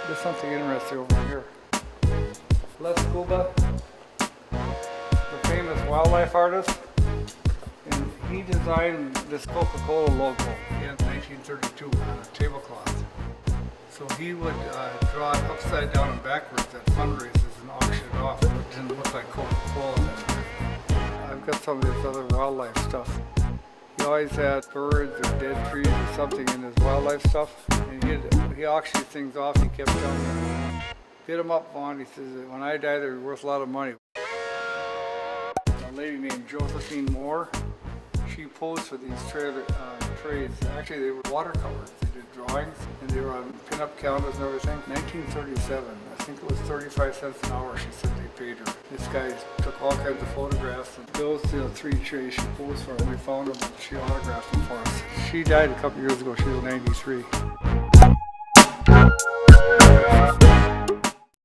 There's something interesting over here. Les Scuba, the famous wildlife artist, and he designed this Coca-Cola logo in 1932 on a tablecloth. So he would draw it upside down and backwards at fundraisers and auction it off. It didn't look like Coca-Cola. I've got some of this other wildlife stuff. He always had birds or dead trees or something in his wildlife stuff. And he auctioned things off. He kept telling me, "Get them up, Vaughn." He says, "When I die, they're worth a lot of money." A lady named Josephine Moore, she posed for these trades. Actually, they were watercolors. They did drawings, and they were on pin-up calendars and everything. 1937, I think it was 35 cents an hour, she said they paid her. This guy took all kinds of photographs, and those 3 trays she posed for, and we found them, and she autographed them for us. She died a couple years ago. She was 93.